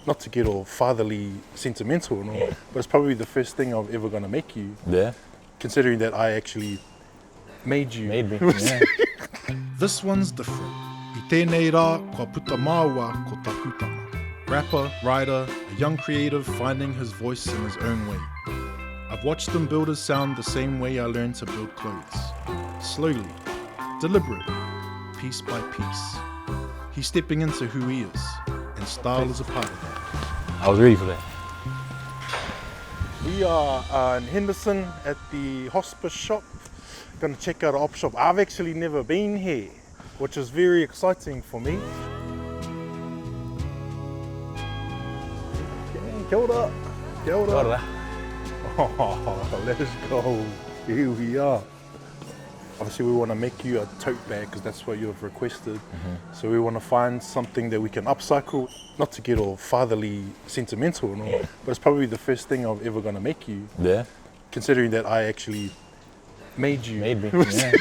not to get all fatherly sentimental and all, but it's probably the first thing I'm ever gonna make you. Yeah. Considering that I actually made you. Made me. Yeah. This one's different. I tēnei rā, kua puta māua ko takutanga. Rapper, writer, a young creative finding his voice in his own way. I've watched him build his sound the same way I learned to build clothes. Slowly, deliberately, piece by piece. He's stepping into who he is, and style is a part of that. I was ready for that. We are in Henderson at the hospice shop. Gonna check out an op shop. I've actually never been here, which is very exciting for me. Kia ora. Kia ora. Kia ora. Oh, let's go. Here we are. Obviously we want to make you a tote bag because that's what you've requested. So we want to find something that we can upcycle, not to get all fatherly sentimental and all, but it's probably the first thing I'm ever going to make you. Yeah. Considering that I actually made you. Made me. Yeah.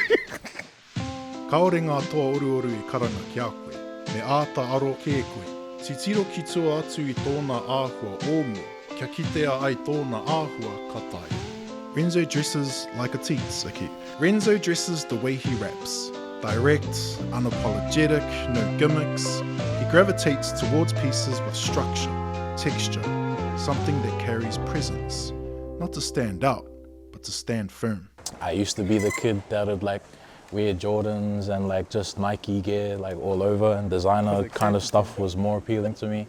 Kaore ngā toa oru I karanga ki a koe, me āta aro kē koe. Titiro ki tua atu I tōna āhua ōmu, kia kitea ai tōna āhua katai. Rnzo dresses like a teats, okay? Rnzo dresses the way he raps. Direct, unapologetic, no gimmicks. He gravitates towards pieces with structure, texture, something that carries presence. Not to stand out, but to stand firm. I used to be the kid that would like wear Jordans and like just Nike gear like all over, and designer kind of stuff was more appealing to me.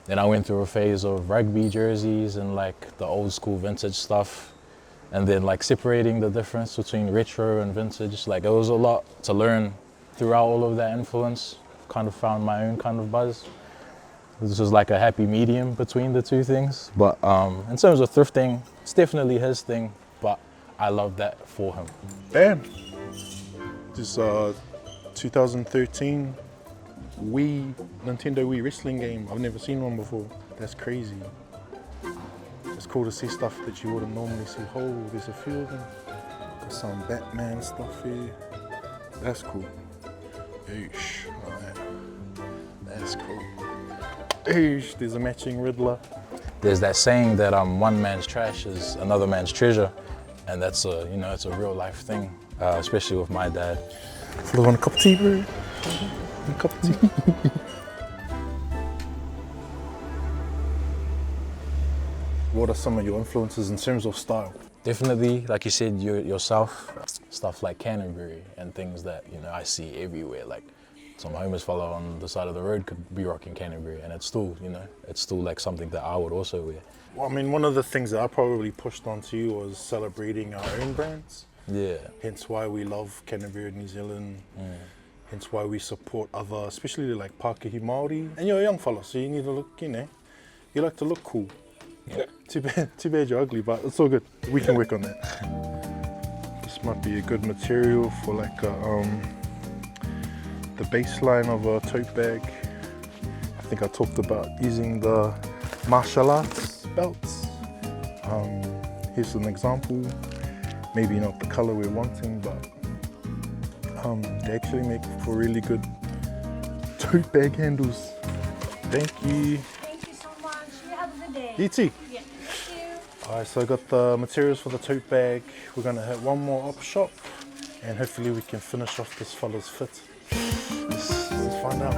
Then I went through a phase of rugby jerseys and like the old school vintage stuff. And then like separating the difference between retro and vintage, like it was a lot to learn throughout all of that influence. Kind of found my own kind of buzz. This was like a happy medium between the two things. But in terms of thrifting, it's definitely his thing, but I love that for him. Bam! This 2013 Nintendo Wii wrestling game. I've never seen one before. That's crazy. It's cool to see stuff that you wouldn't normally see. Oh, there's a few of them. Got some Batman stuff here. That's cool. Eesh. Right. That's cool. Eesh, there's a matching Riddler. There's that saying that one man's trash is another man's treasure, and that's a it's a real life thing, especially with my dad. Full on a cup of tea, bro. A cup of tea. What are some of your influences in terms of style? Definitely, like you said, yourself, stuff like Canterbury and things that I see everywhere. Like some homeless fellow on the side of the road could be rocking Canterbury, and it's still, it's still like something that I would also wear. Well, I mean, one of the things that I probably pushed onto you was celebrating our own brands. Yeah. Hence why we love Canterbury, New Zealand. Hence why we support other, especially like Pākehī Māori. And you're a young fella, so you need to look, you like to look cool. Yeah. Too bad you're ugly, but it's all good. We can work on that. This might be a good material for like the baseline of a tote bag. I think I talked about using the martial arts belts. Here's an example. Maybe not the color we're wanting, but they actually make for really good tote bag handles. Thank you. You too. Yeah, thank you. Alright, so I got the materials for the tote bag. We're gonna hit one more op shop and hopefully we can finish off this fella's fit. Let's find out.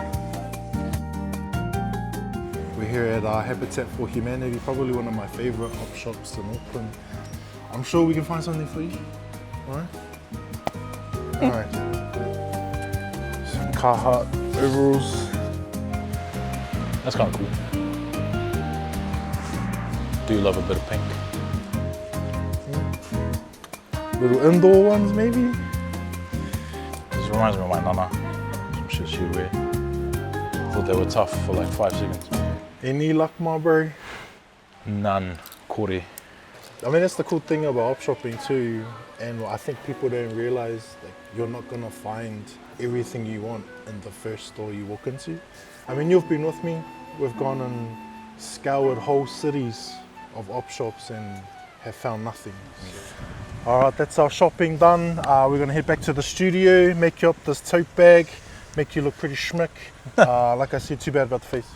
We're here at Habitat for Humanity, probably one of my favorite op shops in Auckland. I'm sure we can find something for you. Alright? Alright. Some Carhartt overalls. That's kind of cool. Do love a bit of pink. Little indoor ones, maybe? This reminds me of my nana. Some shit she'd wear. Thought they were tough for like 5 seconds. Any luck, my bro? None. Kore. I mean, that's the cool thing about op shopping too, and I think people don't realize that you're not gonna find everything you want in the first store you walk into. I mean, you've been with me. We've gone and scoured whole cities of op shops and have found nothing. All right, that's our shopping done. We're gonna head back to the studio, make you up this tote bag, make you look pretty schmick. Like I said, too bad about the face.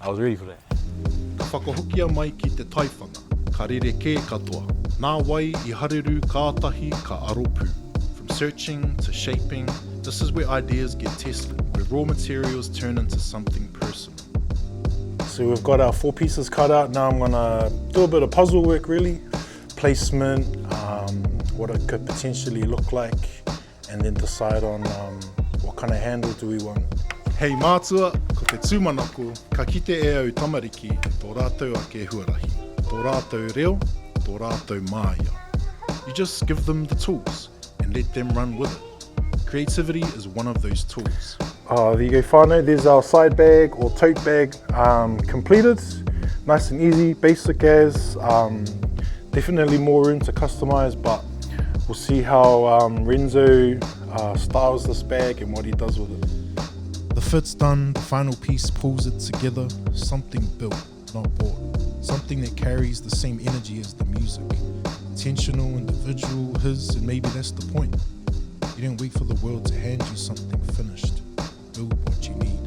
I was ready for that. Ka whakahokia mai ki te taiwhanga, ka rere kē katoa. Nā wai I hareru kātahi ka aropu. From searching to shaping, this is where ideas get tested, where raw materials turn into something personal. So we've got our 4 pieces cut out. Now I'm gonna do a bit of puzzle work really. Placement, what it could potentially look like, and then decide on what kind of handle do we want. Hei mātua, ko te tūmanako, ka kite e au tamariki, tō rātou ake huarahi. Tō rātou reo, tō rātou māia. You just give them the tools and let them run with it. Creativity is one of those tools. There you go, whānau. There's our side bag or tote bag completed. Nice and easy, basic as. Definitely more room to customize, but we'll see how Rnzo styles this bag and what he does with it. The fit's done, the final piece pulls it together. Something built, not bought. Something that carries the same energy as the music. Intentional, individual, his, and maybe that's the point. You don't wait for the world to hand you something finished. Build what you need,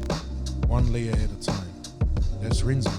one layer at a time. That's Rnzo.